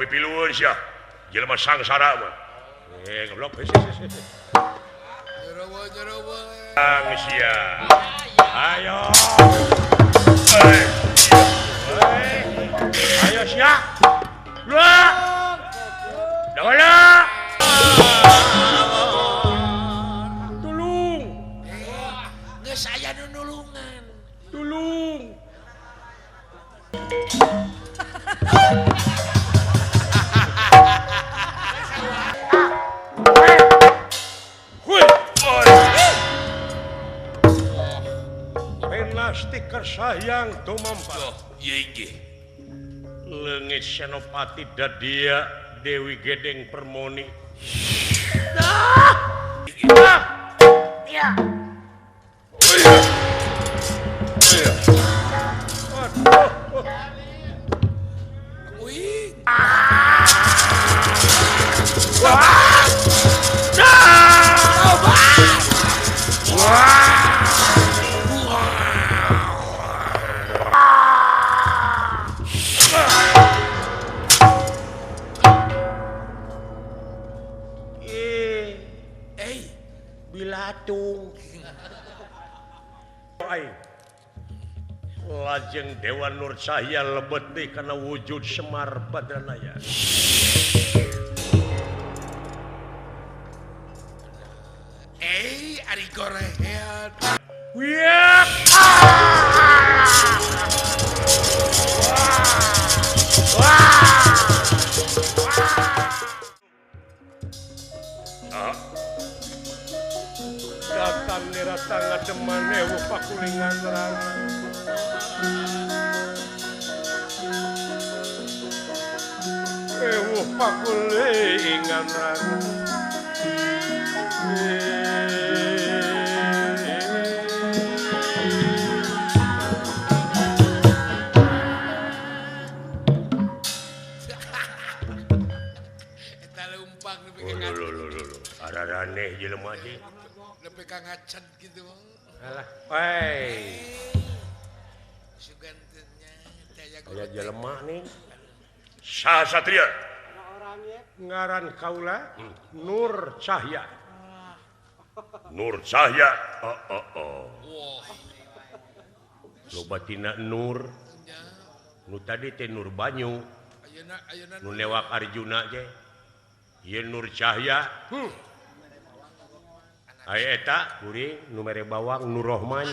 piluhun sia. Jelema sangsara mah. Goblok. Sang sia. Ayo. Ayo sia. Luar. Dawala. Tulung. Geus aya nu nulungan. Tulung. Stiker sayang tumampa. Ieu inggih. Leungit Senopati Dadia Dewi Gedeng Permoni. Iya. Wih. Bilatung. Lajeng Dewa Nur Cahya lebet teh kana wujud Semar Badranaya. Ari gorehean. Wiak. Datang niratang ngademan ewu pakulingan terang. Ewu pakulingan terang. Eta leumpang nepi ka Araraneh jelema ge. nepi ka ngacan kitu. Alah, wai. Suganteunnya daya Aya jelema nih. Saha satria? Ngaran kaula Nur Cahya. Nur Cahya. Wah. Loba tina Nur. Nu tadi teh Nur Banyu. Ayeuna Nu newak Arjuna ge. Ieu Nur Cahya. Aya eta kuring nu mere bawang Nur Rohman.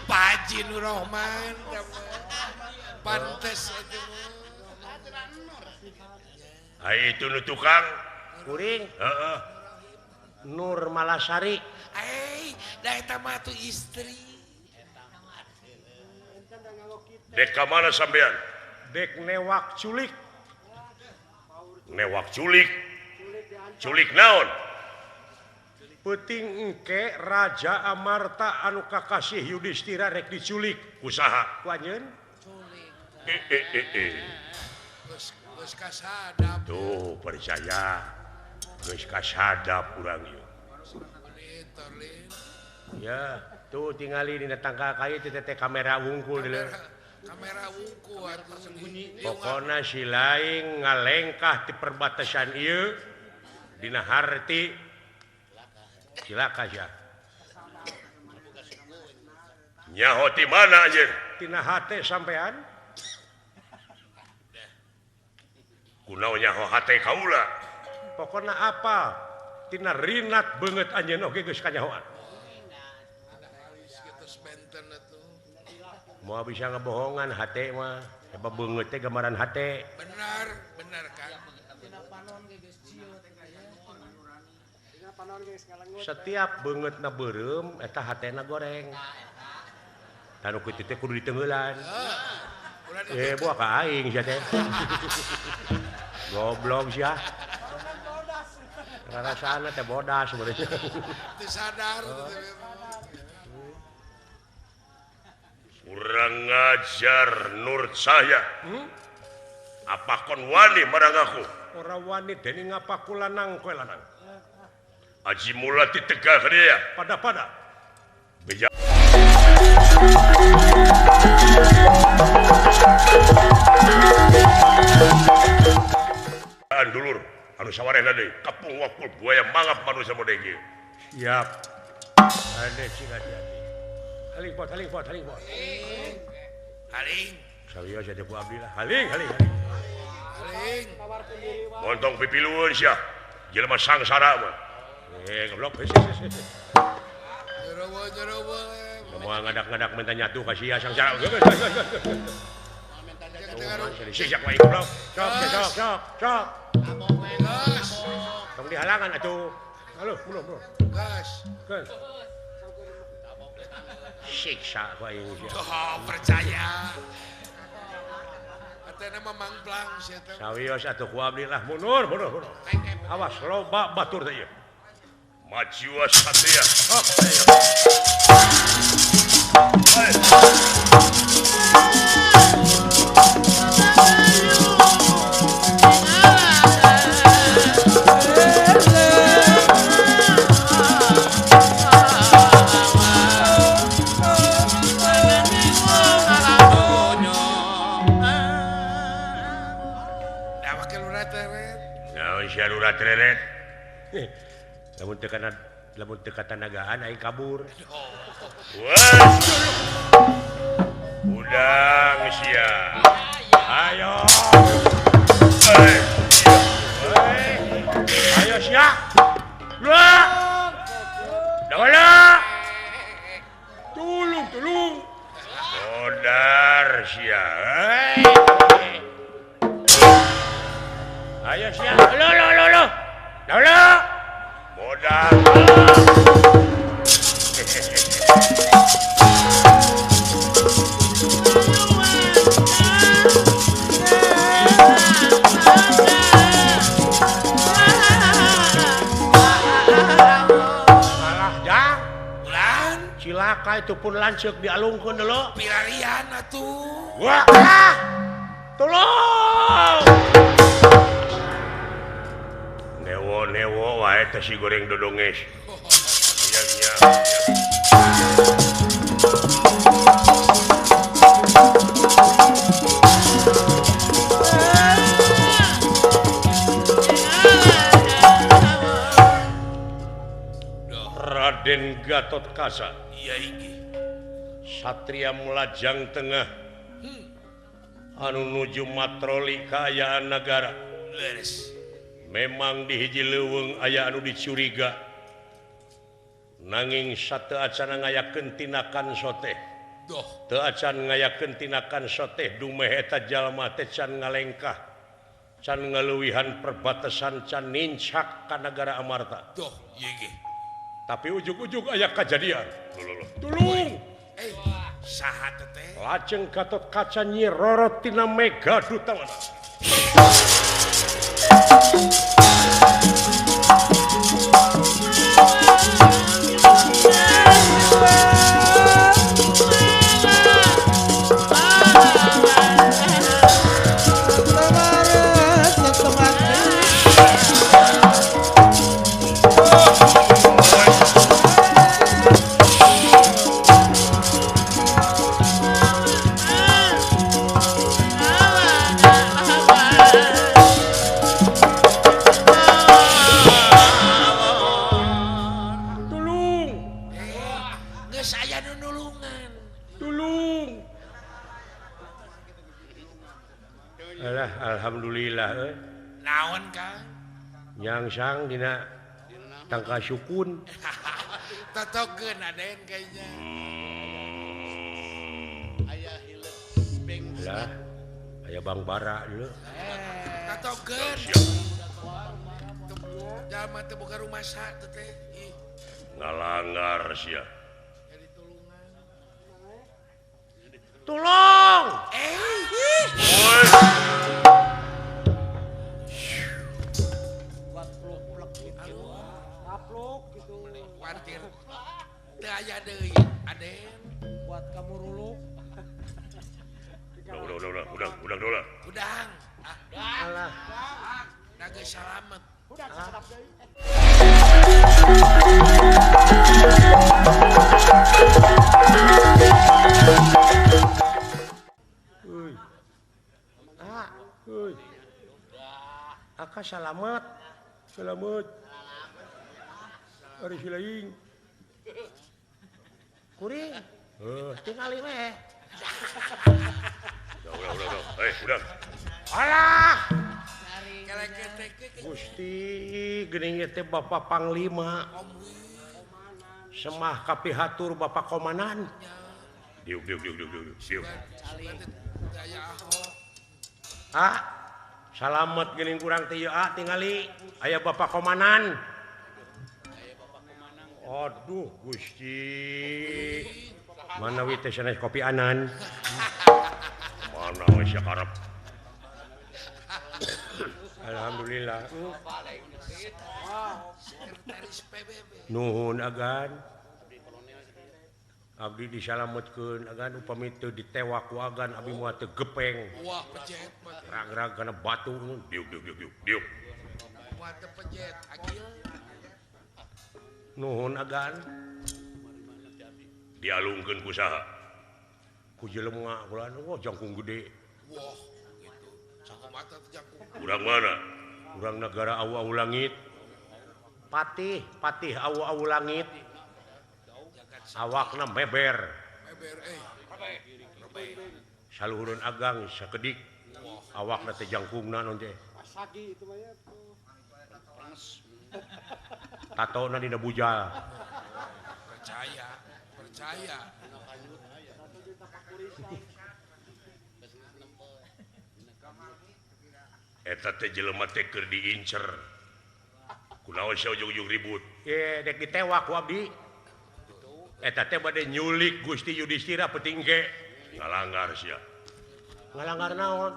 Pak Haji Nur Rohman. Pantes atuh. Aya itu nu tukang kuring. Heeh. Nur Malasari. Da eta mah atuh istri. Dek ka mana sampean? Dek newak culik. Newak culik. Culik naon? Peuting engke Raja Amarta anu kakasih Yudhistira rek diculik. Usaha. Ku anjeun? Culik. Geus kasadap. Tuh percaya. Geus kasadap urang ieu. Ya, tuh tingali dina tangka kayu teh teh kamera wungkul deuleu. Kamera wungkul atuh sembunyi. Pokona si laing ngalengkah di perbatasan ieu dina harti cilaka sia. Nyaho ti mana anjeun? Tina hate sampean? Kunaon nyaho hate kaula? Pokona apa? Tina rinat beungeut anjeun oge geus kanyahoan. Mau bisa ngebohongan hate mah. Eba beungeut teh gambaran hate. Benar kan. Setiap beungeutna beureum eta hatena goreng. Tanu kitu teh kudu ditenggeulan. Buah ka aing sia teh. Goblok sia. Rasana teh bodas sebenarnya. Teu sadar. Kurang ngajar Nur Cahya. Apa kon wani marang aku? Ora wani dening ngapaku lanang kowe lanang. Aji mula ditegah dia. Pada-pada. Beja. dulur anu sawarehna deui kapung wakul buaya mangap manusia mode ieu. Siap. Ade cing hati-hati. Haling pot. Haling. Sawios aya ku abdi lah. Haling. Haling. Montong pipilueun sia. Jelema sangsara mah. Goblok. Jerowo. Moal ngadak-ngadak minta nyatu ka sia sangsara. Sisak wae goblok. Sok. Gas. Tong dihalangan atuh. Halo, bro. Gas. Siksa wae sia. Oh, percaya. Atena mamang plang sia teh. Sawios atuh ku abdi lah mundur. Awas loba batur teh ieu. Maju satria. Darurat reret. Lamun teu katanagaan aing kabur. Wah. Udang sia. Ayo. Ayo sia. Wah. Dawala. Tulung. Modar sia. Ayo sia. Lo. Dawala. Modal. Cilaka itu pun lanceuk dialungkeun deuleu. Pilarian atuh. Wah. Tolong. Newo wae teh si goreng dodonges. Iya. Raden Gatotkaca. Iya inggih. Satria Mulajang Tengah. Anu nuju matroli kaayaan negara. Leres. Memang di hiji leuweung aya anu dicuriga. Nanging sateu acan ngayakeun tinakan soteh. Teu acan ngayakeun tinakan soteh dumeh eta jalma teh can ngalengkah. Can ngaleuwihan perbatasan can nincak ka nagara Amarta. Ieu ge. Tapi ujug-ujug aya kajadian. Tulung. Saha teh? Lajeng Gatotkaca Nyi Roro tina Mega Dutamana. Alhamdulillah. Naon Kang? Nyangsang dina tangka sukun. Totokeun Aden kayaknya. Aya hilet beng. Lah, aya Bang Bara dulu. Totokeun. Jalma teh boga rumah sak teh. Ngalanggar sia. Tolong. Khawatir. Teu aya deui, Aden. Buat kamu ruluk. Udah. Udang. Alah. Naga salamet. Udang sadap deui. Uy. Saka salamet. Selamat. Ari silaing. Kuring. Tingali we. Udah. Udah. Alah. Kelek-kelek. Gusti geuning teh Bapak Panglima. Semah kapihatur Bapak Komandan. Diuk. Daya Ahok. Salamet geuning kurang teh ieu tingali aya Bapak Komandan. Aduh Gusti. Mana we teh sanes kopi anan. Mana we sakarep. Alhamdulillah. Sekretaris PBB. Nuhun agan. Abdi disalametkeun agan upami teu ditewak ku agan abdi moal teu gepeng. Wah, pejet mah. Rag-rag kana batu. Diuk. Wah, teu pejet. Agil. Nuhun agan. Dialungkeun ku saha? Ku jelema ulah jangkung gede. Wah, gitu. Saku mata teh jangkung. Urang mana? Urang negara awu-awu langit. Patih awu-awu langit. Awakna meber. Meber Saluhureun agang sakedik. Awakna teh jangkungna non teh. Sagi itu mah ya. Tatona dina bujal. Percaya. Eta teh jelema teh keur diincer. Kunaon sia ujug-ujug ribut. Dek ditewak ku abdi. Eta teh bade nyulik Gusti Yudhistira petingge. Ngalanggar sia. Ngalanggar naon?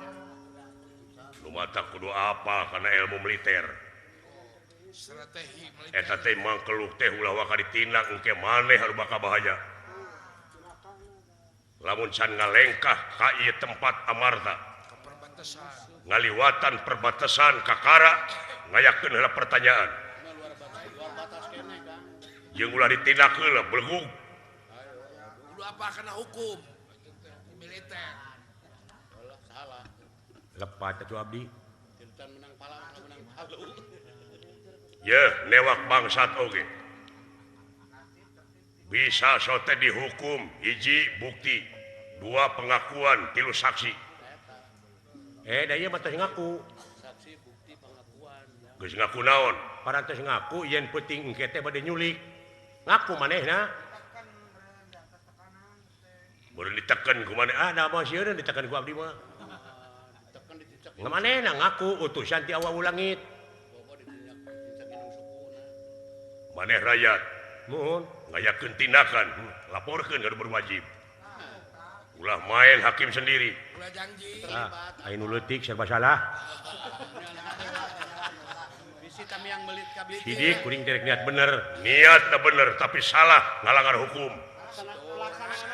Lumatak kudu apa kana ilmu militer. Strategi militer. Eta teh mangkeluk teh ulah waka ditindak engke maneh anu bakal bahaya. Lamun can ngalengkah ka ieu tempat amarta. Perbatasan. Ngaliwatan perbatasan kakara ngayakeun heula pertanyaan. Jeung ulah ditindak heula belgug. Kudu apa kana hukum militer. Lepat atuh abdi. Ye, newak bangsat oge. Bisa sote dihukum hiji bukti, 2 pengakuan, 3 saksi. Da ieu mah teh ngaku. Geus ngaku naon? Parantos ngaku yen peuting engke teh bade nyulik. Ngaku manehna. Beureun diteken ku maneh. Da mah sieun ditekan ku abdi mah. Ngamanehna ngaku utusan ti awu langit. Maneh rakyat Nuhun. ngayakeun tindakan, laporkeun ka berwajib. Ulah main hakim sendiri. Ulah janji. Aya nu leutik serba salah. Bisi kami yang belit kabit. Sidik kuring teh niat bener. Niatna bener tapi salah ngalanggar hukum.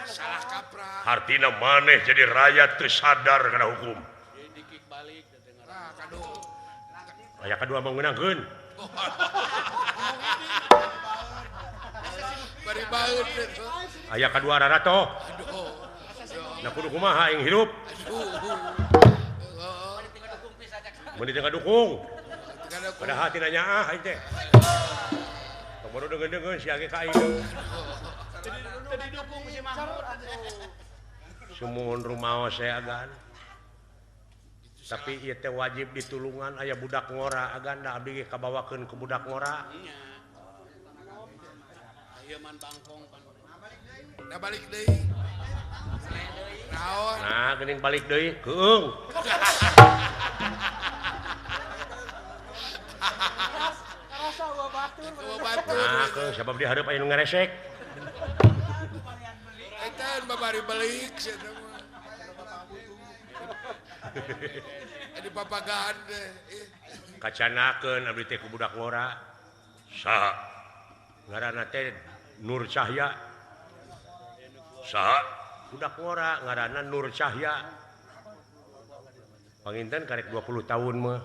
Salah kaprah. Artina maneh jadi rakyat teu sadar kana hukum. Dikik balik dengar. Nah, kado. Aya kadua mengeunangkeun. Bari baeud teh. Aya kadua rarato. Aduh. Na kudu kumaha aing hirup. Mun ditengah dukung. Padahal tina nyaah aing teh. Tong baru deungeun-deungeun si age ka aing. Tadi dukung si Mahmud. Sumuhun rumaos saya agan. Tapi ieu teh wajib ditulungan aya budak ngora agan da abdi ge kabawakeun ku budak ngora. Ieu man bangkong. Da balik deui. Naon? Nah, geuning balik deui keung. Rasa gua batur. Nah, keung sabab di hareup aya nu ngaresek. Eta babari balik sia teh mah. Di papagahan deh. Kacanakeun abdi teh ku budak ngora. Saha? Ngaranna teh Nur Cahya. Saha? Budak ngora ngaranna Nur Cahya. Panginten karek 20 tahun mah.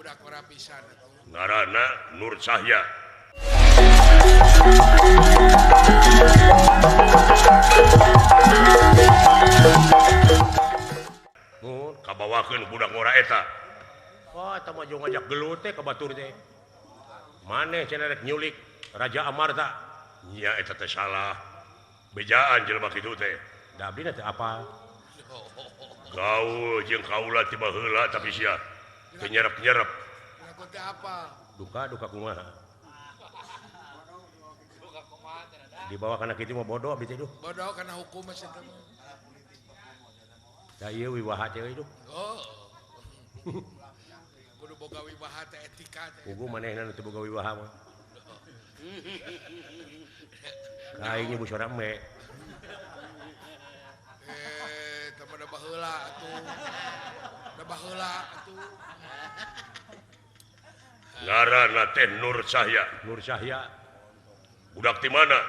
Budak ora pisan atuh. Ngaranna Nur Cahya. Kabawakeun budak ngora eta. Oh, eta mah jeung ngajak gelut teh ka batur teh. Maneh cenah rek nyulik Raja Amarta. Nya eta teh salah. Bejaan jelema kitu teh. Da abdi teh apa? Gaul jeung kaula tiba heula tapi sia teu nyerep-nyerep. Aku teh apa? Duka kumaha? Dibawa kana kitu mah bodoh abdi teh duh. Bodoh karena hukum masih temu. Da ieu wiwaha teh duh. Oh. Kudu boga wibaha teh etika teh. Pugu manehna teu boga wiwaha mah. Kaing ibu sora me. Teman da baheula atuh. Da baheula atuh. Ngaranna teh Nur Cahya. Nur Cahya. Budak di mana?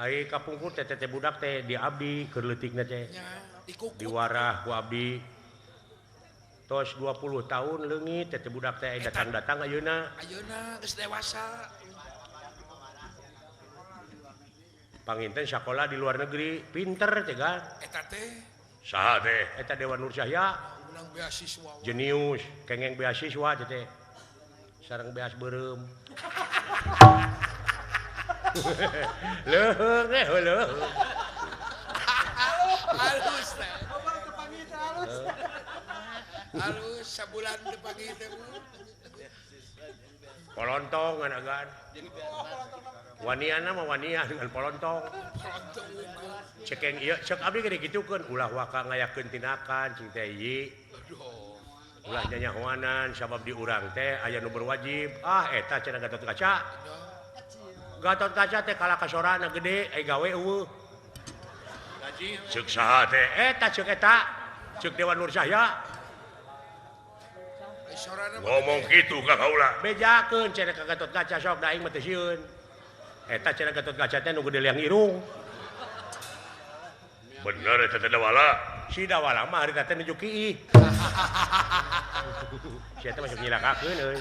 Ai kapungkur teh budak teh di abdi keur leutikna teh. Nya dikukut. Diwarah ku abdi. Tos 20 tahun leungit teh budak teh datang-datang ayeuna. Ayeuna geus dewasa. Panginten sakola di luar negeri, pinter teh kan. Eta teh Saha teh? Eta Dewa Nur Cahya, menang beasiswa. jenius, kengeng beasiswa teh. Sareng beas beureum. Leuheung leuheung. Halus teh. Halus sabulan teu pagi teh. Polontong nganagan. Waniana mah wanian dengan polontong. Cekeng ieu cek abdi gede gitukeun ulah waka ngayakeun tinakan cing teh ieu. Ulah nyanyahoanan sabab di urang teh aya nu berwajib. Eta cenah Gatot Kaca. Gatot Kaca teh kala kasorana gede gawe eueuh. Ceuk saha teh? Eta ceuk eta. Ceuk Dewa Nur Cahya. Ngomong kitu ka kaula. Bejakeun cenah ka Gatot Kaca sok da aing mah teu sieun. Eta cenah Gatot Kaca teh nu gede liang irung. Bener eta teh dawala. Si dawala mah harita teh nuju kiih. Si eta masuk nyilakakeun euy.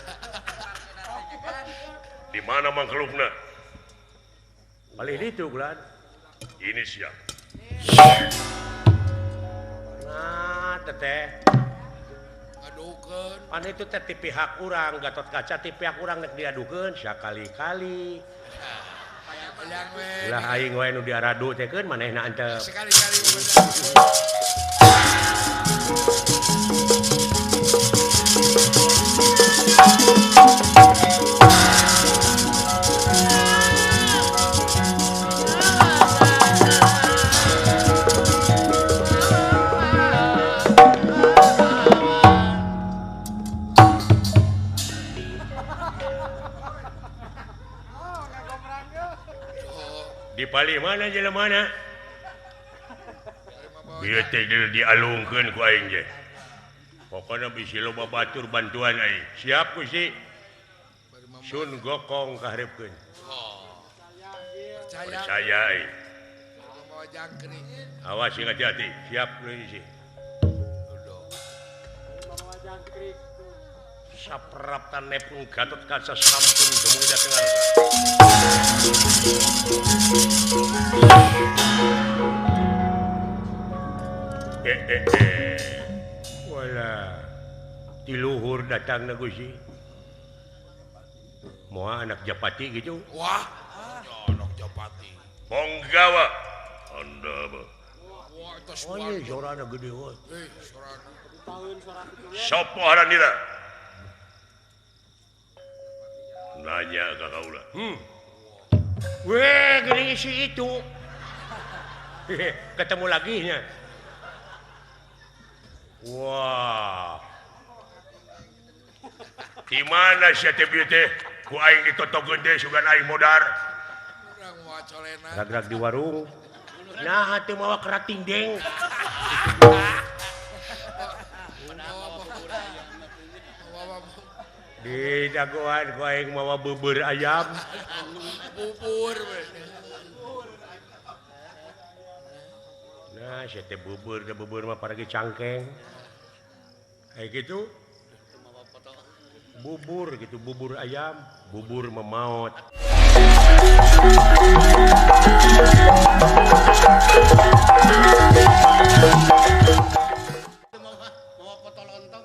Di mana mangkelukna? Palih ditu Glan. Ini siap. Nah, teteh. Ngadukeun. Pan itu teh ti pihak urang Gatot Kaca ti pihak urang nek diadukeun sakali-kali. Bayang we. Ulah aing we nu diaradu teh keun manehna antep. Sekali-kali Di pali mana jelemana? Ieu teh dialungkeun ku aing ge. Pokona bisi loba batur bantuan aing. Siap Gusti. Sun Gokong kaharepkeun. Percaya aing. Bawa jangkrik. Awas sing hati-hati. Siap lu isi. Saprap tanepung Gatot Kaca sampun dumugi dateng arsa. Wala. Di luhur datang na Gusti. Moa anak Japati gitu. Wah, anak Japati. Ponggawa. Anda ba. Wah, itu Oh iya, sorana gede wah. sorana. Sopo haranira? Nanya ka kaula. Weh, gede si itu. Ketemu lagi nya. Wah. Di mana sia teh bieu teh? Ku aing ditotokeun teh sugan aing modar. Urang moal colena. Gerak-gerak di warung. Nah, teu mawa kerating deng. Di dagoan ku aing mawa bubur ayam. Bubur we. Nah, sia teh bubur mah paragi cangkeng. Kayak gitu. Bubur gitu, bubur ayam, bubur memaot.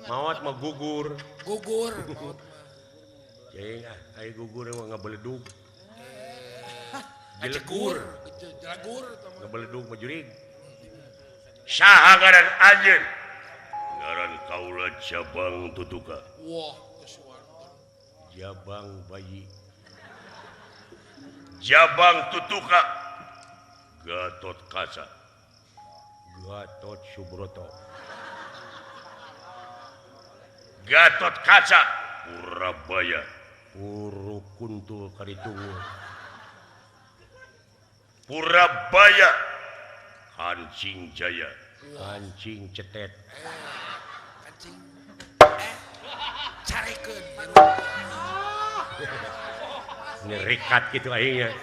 Maot mah gugur gugur gugur ngebeledug Jelegur ngebeledug majurig sahangaran anjeun ngaran kaula Jabang Tutuka wah Jabang bayi Jabang Tutuka Gatot Kaca Gatot Subroto Gatot Kaca Purabaya Puru Kuntul Karitungu Purabaya Kancing Jaya Kancing Cetet kancing carikeun ngerikat gitu akhirnya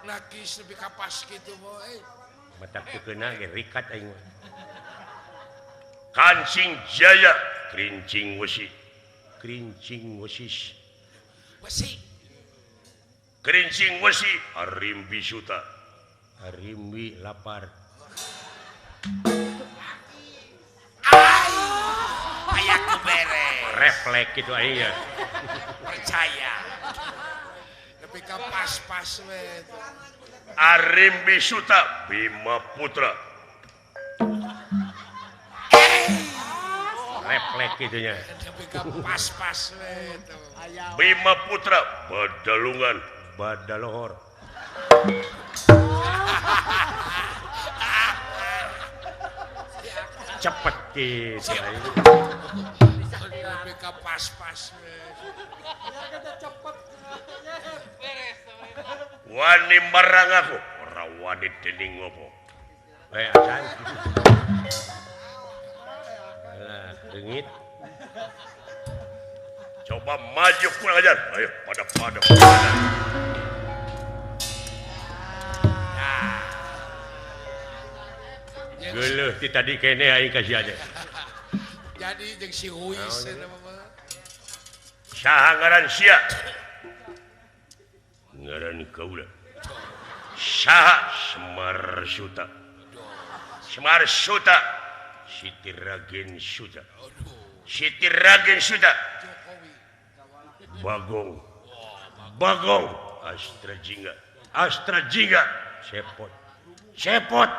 nakis lebih kapas gitu boy matak teu keuna ge rikat aing Kancing Jaya Krincing Wesi Krincing Wesis besi Krincing Wesi Arimbi Suta Arimbi lapar kayak beres refleks gitu akhirnya percaya lebih kapas we Arimbi Suta Bima Putra refleks gitunya lebih kapas we Bima Putra Badalungan Badalohor cepet gitu lebih kapas we wani marang aku ora wani dening ngopo acan nah dengit coba maju kurang ajar ayo pada geuleuh ti tadi kene aing kasih aja jadi jeung si Huis sahangaran sia ngaran kaula saha Semar Suta Siti Ragen Suta Bagong Astra Jingga Sepot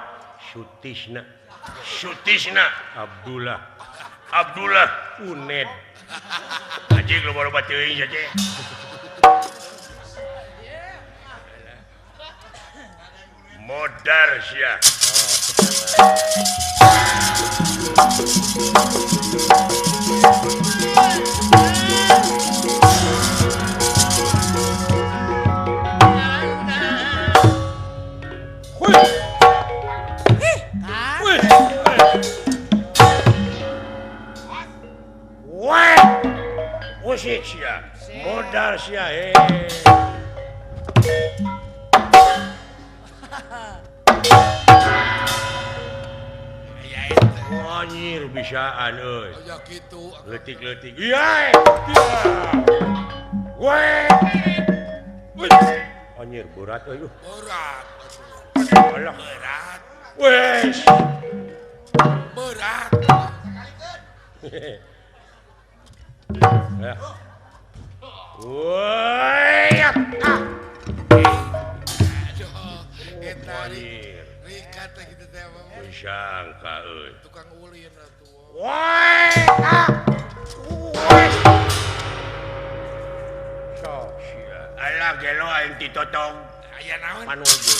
Sutisna Abdullah Uned anjing lu baru teuing saja modar sia musik sia modal sia anjir bisaan euy ya kitu leutik-leutik iya anjir berat euy berat wes berat ya woi eta rikat gitu teh sangka euy tukang ulin atuh woi sok sia alah gelo aing ditotong aya naon panuju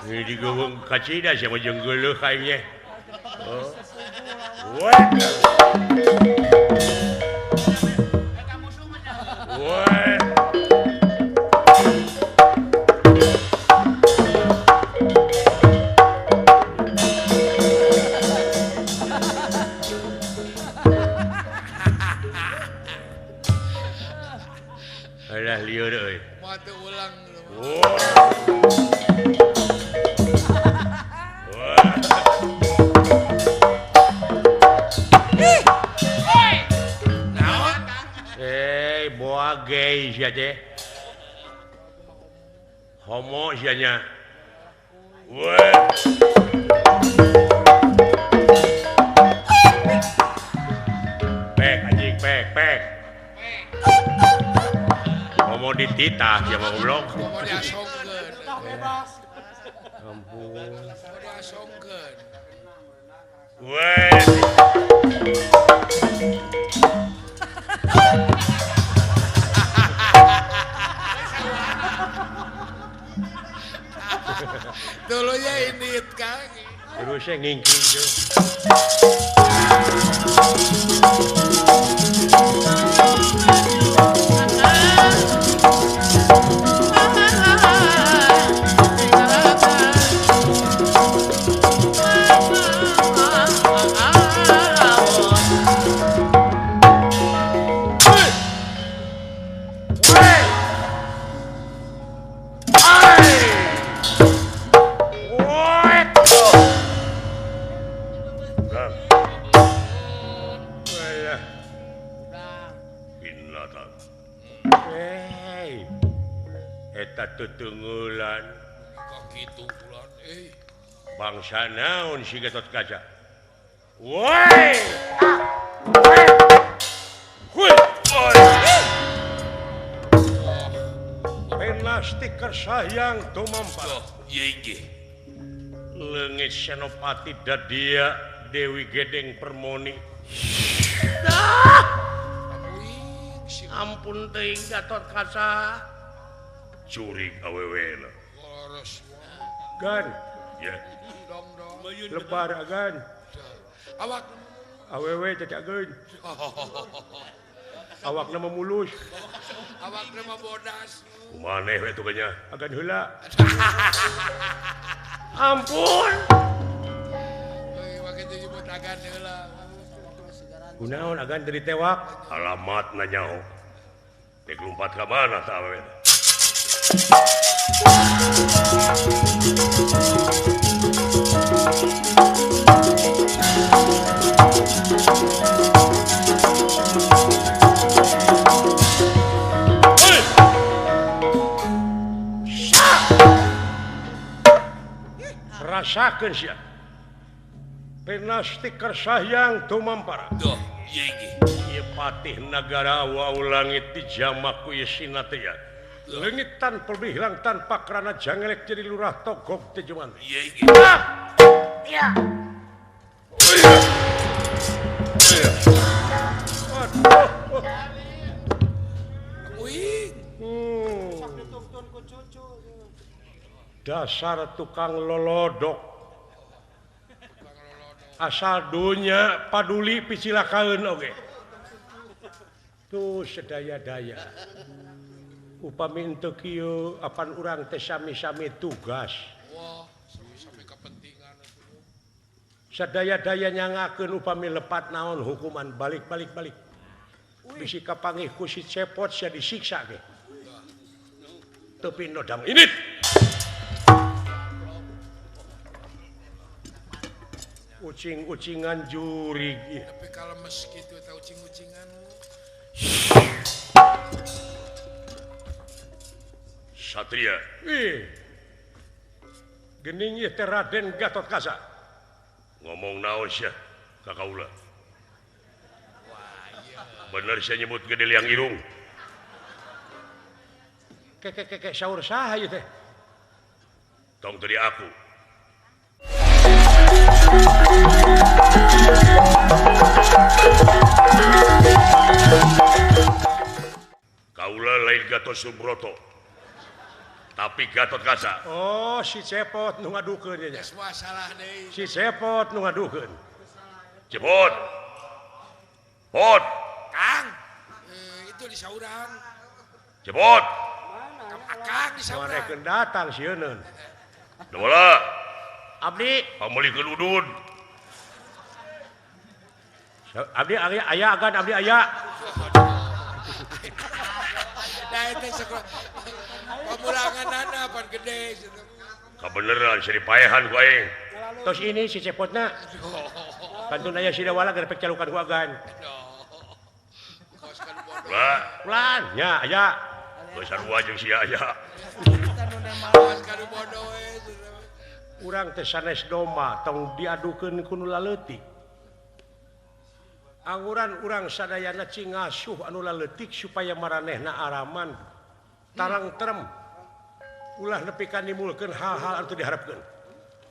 Ini digeuweung kacida sama jeung geuleuh kayaknya. Oh. Alah lieur euy. Moal teu ulang lu. Boa gay sia teh. Homo sia nya. Pek anjing pek. Homo dititah ya mau goblok. Mau diasongkeun. Bebas. Ampun. Mau diasongkeun. Dulunya ini Kang. Terusnya ngingking tuh. Tetunggulan kitu bulan bangsa naon si Gatot Kaca. Woi. Penasti kersayang tumampar. Leungit Senopati Dadia Dewi Gedeng Permoni. Ampun teuing Gatot Kaca. Curig awewe na. Gan. Ya. Lebar agan. Awak. Awewe cacageun. Awak nama mulus. Awak nama bodas. Kumaneh we tu nya. Agan heula. Ampun. Euy make disebut agan heula. Kunaon agan teu ditewak? Alamatna nyaho. Tek lumpat ka mana tah awewe? Rasakeun sia. Penasti kersayang tumampara. Duh, ieu Ieu patih nagara wau langit dijamak ku ieu sinatea. Lengitan pelbihlang tanpa kerana jangelek jadi lurah togok tejuman. Iya. Iya. Dasar tukang lolodok. Asal dunya paduli picilakaeun oge. Tuh sedaya-daya. Upami teu kieu apan urang teh sami-sami tugas. Wah, sami kepentingan atuh. Sadaya-daya nyangakeun upami lepat naon hukuman balik. Bisi kapanggih ku si cepot sia disiksa ge. Teu pinodam init. Ucing-ucingan jurig. Tapi kalau meski itu tahu ucing-ucingan. Satria. Gening ieu teh Raden Gatot Kaca. Ngomong naon sia ka kaula? Bener sia nyebut gede liang irung. Kek saur saha ieu teh? Tong tadi aku. Kaula lain Gatot Subroto. tapi Gatot Kaca Oh si cepot nu ngadukeun nya Geus masalah deui. si cepot nu ngadukeun cepot pot Kang. Itu di sauran. cepot Akang di sauran. warekeun datang sieun Dawala abdi pamulikeun udun aya agan abdi aya Nah itu sekolah. Pemulanganana pan gede. kabeneran seri paehan ku aing tos ini si cepotna kantun aya si dawala gerepek calukan ku agan Kos kan bodoh. lah ulan nya aya geus sarua jeung sia aya Kos kan bodoh we. urang teh sanes domba tong diadukeun ku nu laleutik anguran urang sadayana cingasuh anu laleutik supaya maranehna araman tarang terem ulah nepi ka nimulkeun hal-hal anu diharapkeun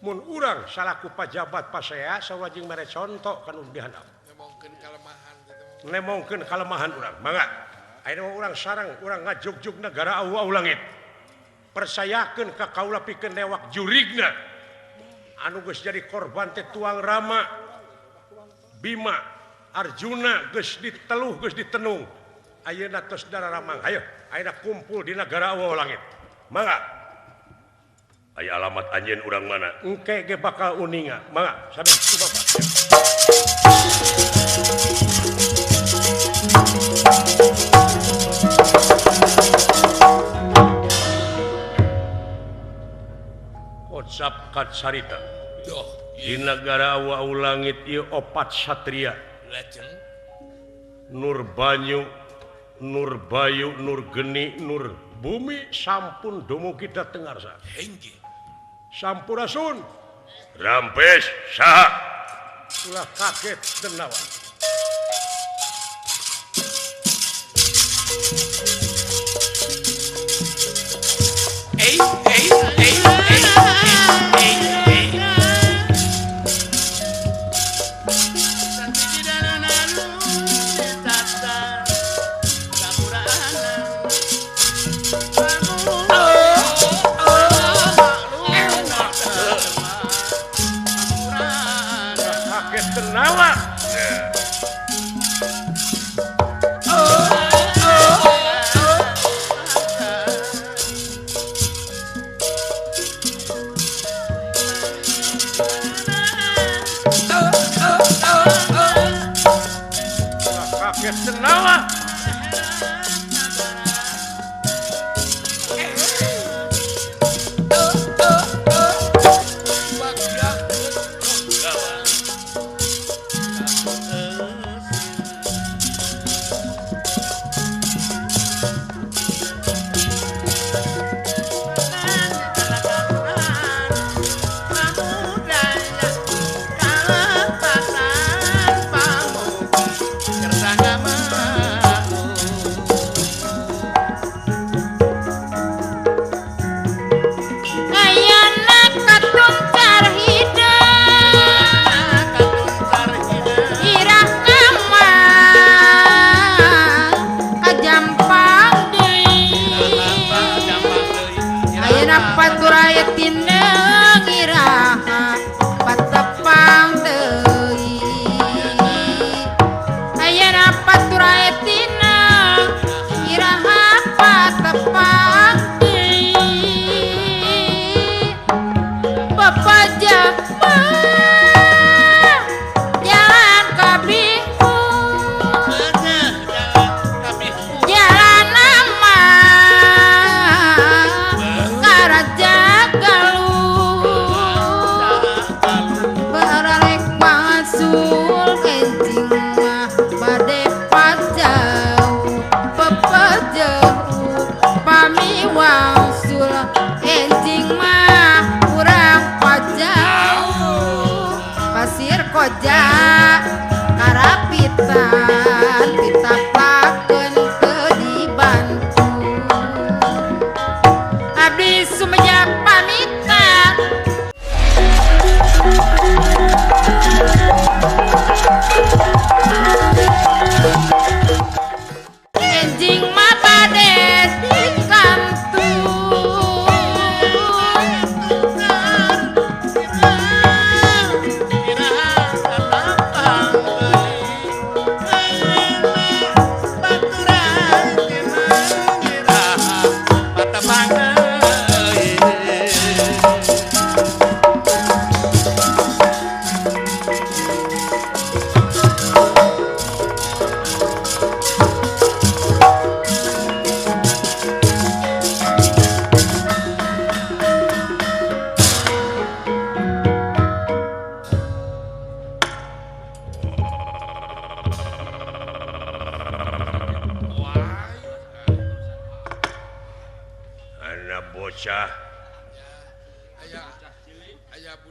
mun urang salaku pajabat pasea sawajing mere conto kanu dihandap nemongkeun kalemahan urang mangga ayeuna urang sareng urang ngajugjug negara au langit percayakeun ka kaula pikeun lewak jurigna anu geus jadi korban teh tuang Rama Bima Arjuna geus diteluh geus ditenung ayeuna tos dararamang hayo ayeuna kumpul di negara Allah langit mangga aya alamat anjeun urang mana engke ge bakal uninga mangga sabe ku bapak kocap kat sarita di negara Allah langit ieu opat satria Legend. Nur Banyu, Nur Bayu, Nur Geni, Nur Bumi sampun dumugi dateng ngarsa. Hengge. Sampurasun Rampes saha ulah kaget denawa. Kaget denawa. Kaget denawa.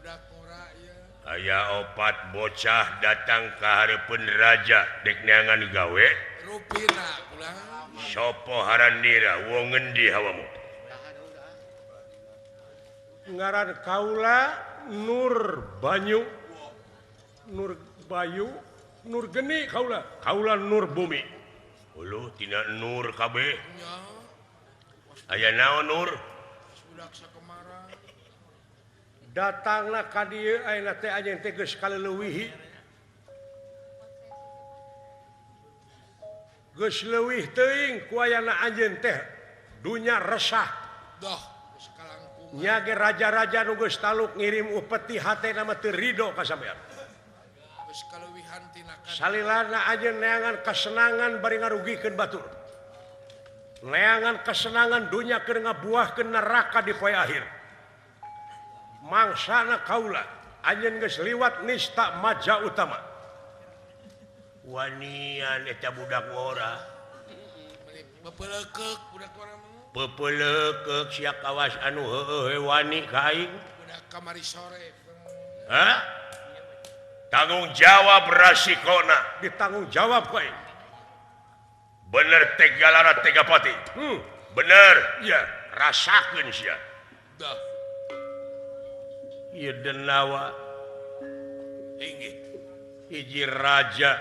budak ngora ya. Aya opat bocah datang ke hareupeun raja dek neangan gawe. Rupina pulang. Sopo haranira wong ngendi hawamu? Ngaran kaula Nur Banyu. Nur Bayu, Nur Geni kaula. Kaula Nur Bumi. Uluh tina Nur kabeh. Nya. Aya naon Nur? Budak sakemara. Datangna ka dieu ayeuna teh anjeun teh geus kaleuwih. Geus leuwih teuing ku ayana anjeun teh dunya resah. Dah, geus kalangkung. Nya ge raja-raja nu geus taluk ngirim upeti hatena mah teu rido ka sampean. Geus kaleuwihan tina kan. Salilana anjeun neangan kesenangan bari ngarugikeun batur. Neangan kesenangan dunya keur ngabuahkeun neraka di poe akhir. Mangsana kaula anjeun geus liwat nista maja utama. Wanian eta budak ngora. Bepeleukek budak ngora mah. Pepeleukek sia kawas anu heueuh wani ka aing. Budak kamari sore. Hah? Tanggung jawab rasikona. Ditanggung jawab ku aing. Bener tega lara tega pati. Bener. Ya, rasakeun sia. Dah. Ieu denawa Inggih. Hiji raja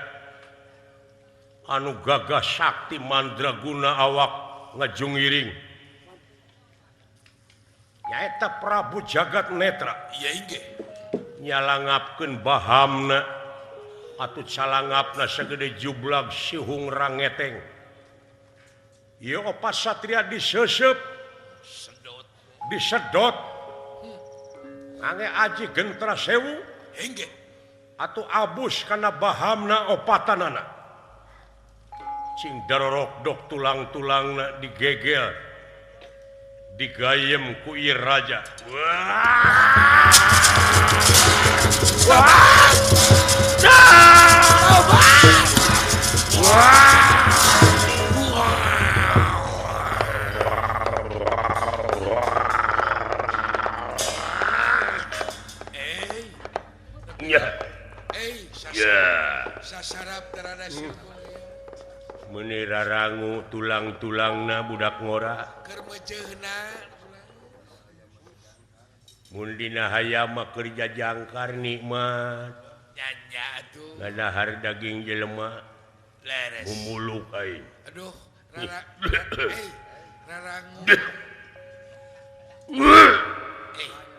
anu gagah sakti mandraguna awak ngajungiring. Nyaeta Prabu Jagat Netra. Iya inggih. Nyalangapkeun bahamna atuh salangapna sagede jublag sihung rangeteng. Ieu opat satria diseuseup, Sedot. disedot. Angge aji gentra sewu Inggih. atuh abus kana bahamna opatanana. Cing darorok dok tulang-tulangna digegel digayem ku ieu raja. nya. Ya. Sasarap terada sirkul. Meuni rarangu tulang-tulangna budak ngora. Keur meuceuna. Mun dina hayam mah keur jajangkar nikmat. Nyanya atuh. Ngadahar daging jelema Leres. mumuluk aing. Aduh, rarangu.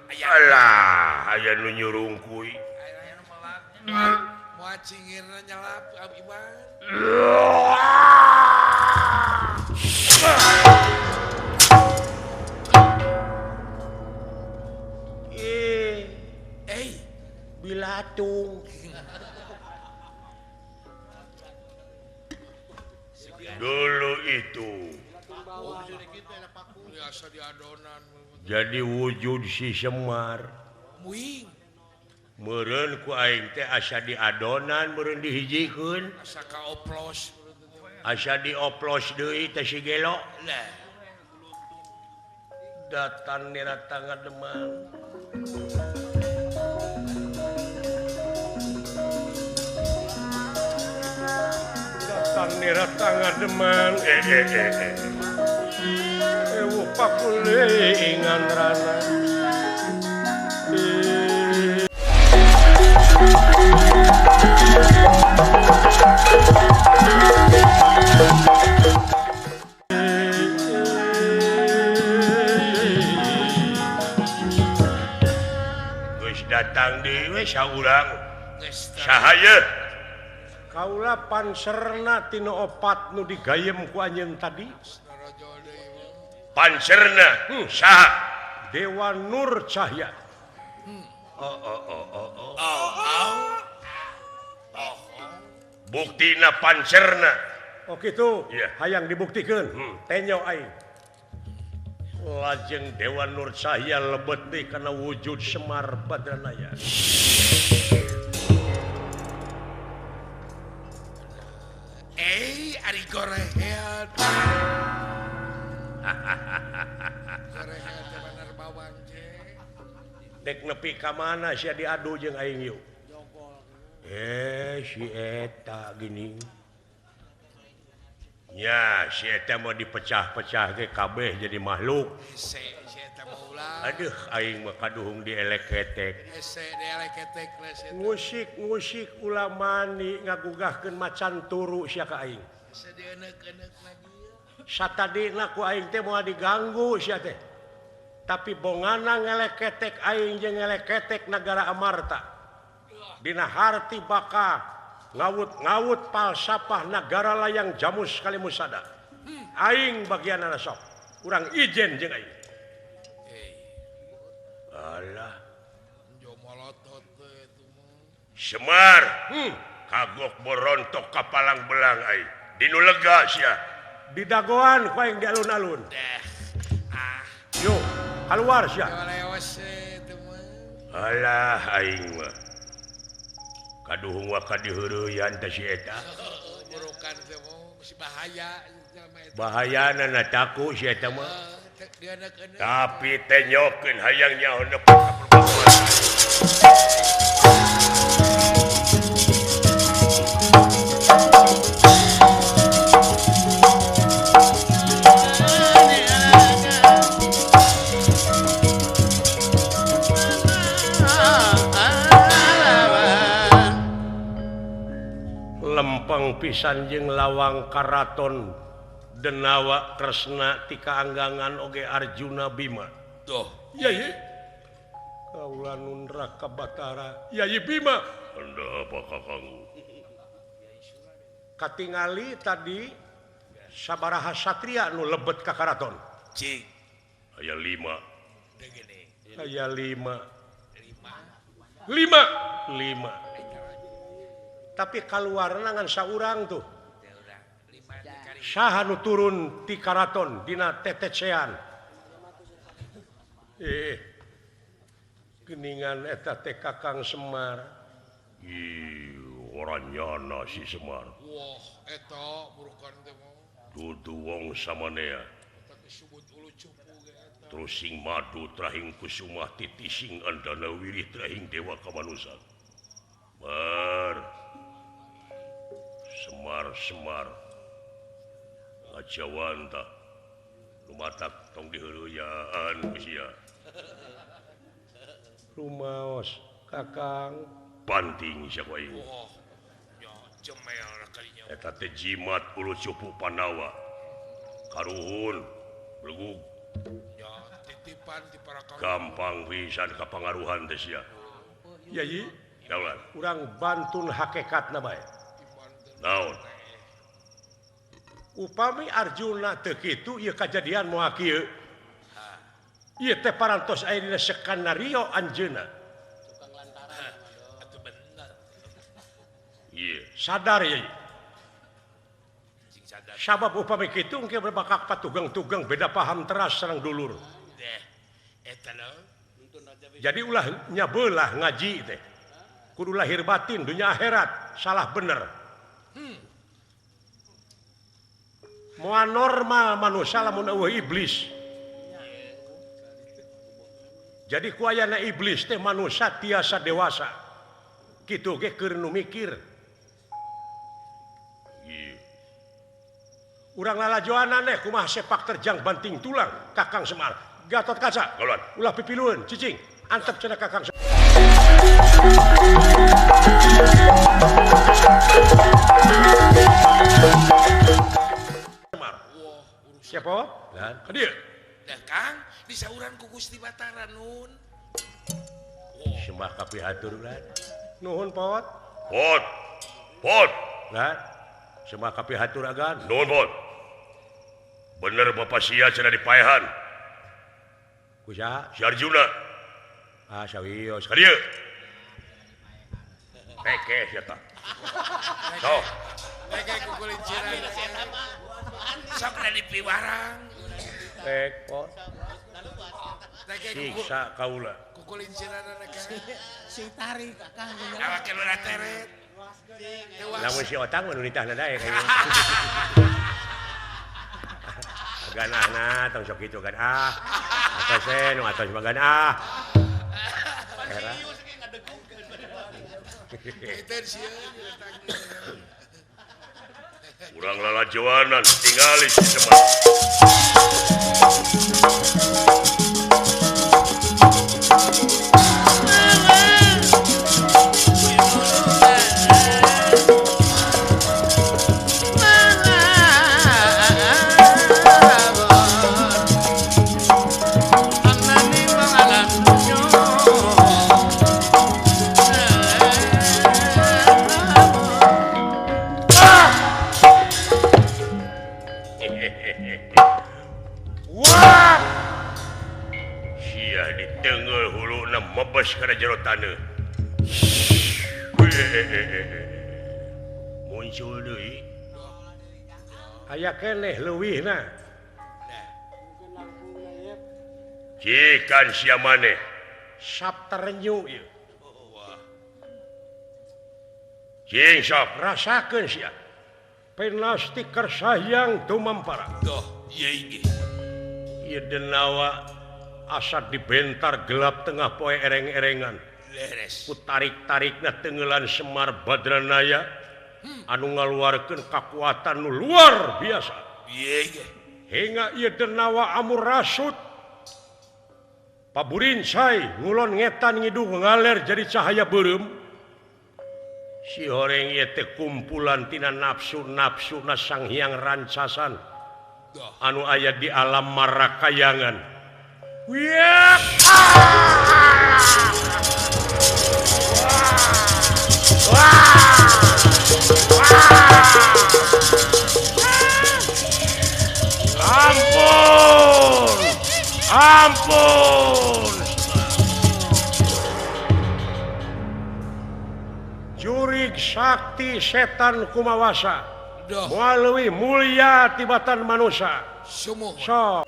Aya. Alah, aya nu nyurungkuy. Aya nu melak. Moal cingirna nyalap Iban. Bilatung. Dulu itu Biasa di adonan. Jadi wujud si Semar. Muing. Meureun ku aing teh asa di adonan meureun dihijikeun. Asa kaoplos. Asa dioplos deui teh si Gelo. Lah. Datan nira tangga demang. Datan nira tangga demang. Ewu pakule ingan rana. datang dewe saurang sahaya kaula panserna tina opat nu digayem ku anjeun tadi panserna saha Dewa Nur Cahya. buktina panserna Oh gitu, Iya. hayang dibuktikan. Tenyo aing. Lajeng Dewa Nur Cahya lebet deui kana wujud Semar Badranaya. Ari gorehead. Gorehead bener bawang je. dek nepi ka mana sia diadu jeung aing yuk. Si eta gini. Ya, si eta mau dipecah-pecah ge kabeh jadi makhluk. Si eta mah ulah. Aduh, aing mah kaduhung dielek ketek. Dielek ketek lah si eta. Musik ulah mani ngagugahkeun macan turu sia ka aing. Sadieuneukeuneukeun lagi. Satadina ku aing teh moal diganggu sia teh. Tapi bongana ngelek ketek aing jeung ngelek ketek negara Amarta. Dina harti baka ngawut palsafah negara layang jamus kali musada. Aing bagianana sok. Urang ijen jeung aing. Alah. Jo molotot itu mah. Semar. Kagok borontok ka palang belang aing. Dinu lega sia. Di dagoan ku aing di alun-alun. Yo, keluar sia. Lewas itu mah. Alah aing mah. Kaduhung wa kadiheureuyan teh si eta. Burukan teh mah si bahaya sama eta. Bahayana na taku si eta mah. Tapi teh nyokeun hayang nyaho nepi ka perbaguan. Lempeng pisan jeung lawang karaton denawa tresna tika anggangan oge Arjuna Bima. Tuh. Yai. Kaula nundra ka Batara. Yai Bima. Anda apa kakang? Katingali tadi sabaraha satria nu lebet ka karaton. Cik. Aya 5. Degene. Aya 5. 5. Tapi kaluarna ngan saurang tuh. Saha nu turun ti karaton dina tetecean. Geningan eta teh Kakang Semar. Orangnyana si Semar. Wah, eta burukan teh mah. Dudu wong samanea. Eta disebut ulu cupu ge eta. Terus sing madu trahing kusumah titi sing andana wirih trahing dewa kamanusa. Semar ngajawan tak lumatak tong diheureuyan sia Rumaos Kakang banting sia ku aing Wah, nya jemel kalinya. eta teh jimat ulu cupu Pandawa karuhun belegug Ya titipan ti para kaum. gampang pisan kapangaruhan teh sia Yai daulan urang bantun hakikatna bae. naon Upami Arjuna teu kitu ieu kajadian moal kieu. Ieu teh parantos aya dina skenario anjeunna. Atuh bener. ieu Sadar Yai. Sing sadar. Sabab upami kitu engke bakal patugang-tugang beda paham teras sareng dulur. Deh. Eta lo. Jadi ulah nyabeulah ngaji teh. Kudu lahir batin dunia akhirat, salah bener. Moal normal manusia lamun eueuh iblis. Jadi ku ayana iblis teh manusia tiasa dewasa. Kitu ge keur nu mikir. ieu Urang lalajoanan teh kumaha sepak terjang banting tulang Kakang Semar. Gatot Kaca. Kaulan. Ulah pipilueun cicing. Antep cenah Kakang Semar. Siapa? Dan dia. Dah Kang, disauran ku Gusti Batara nun. Sembah kapihatur lan. Nuhun Pot. pot Lan. Sembah kapihatur agan. nuhun pot bener bapak sia cenah dipaehan Kusaha? si Arjuna Sawios. ka dieu peke sia tah sok Kayak ku kulinciran. Sok da dipiwarang. Pek Pot. Kayak Siksa kaula. ku kulinciran anak Si tari Kakang. Awak lu da teret. Lamun si otang nu nitahna dae kayaknya. Ganahna tong sok kitu kan atos nu atos magan kurang lalajoanan tinggali si Semar. Wah, sia di tengah huluna mebes kana jero taneuh. Muncul deui. Aya keneh leuwihna. Jikan sia maneh Sabterenyu ieu. Jing sok Rasakeun sia. Penasti kersayang tumampara. Ieu denawa asa dibentar gelap tengah poe ereng-erengan. Ku tarik-tarikna tenggelan Semar Badranaya anu ngaluarkeun kakuatan nu luar biasa. Hingga ieu denawa amur rasut paburinsai ngulon ngetan ngidung ngaler jadi cahaya beureum. Si horeng ieu teh kumpulan tina nafsu-nafsuna Sang Hyang Rancasan anu aya di alam marakayangan. Wiak! Ampun! Ampun! Jurig sakti setan kumawasa melalui mulia tibatan manusia. Semua. So.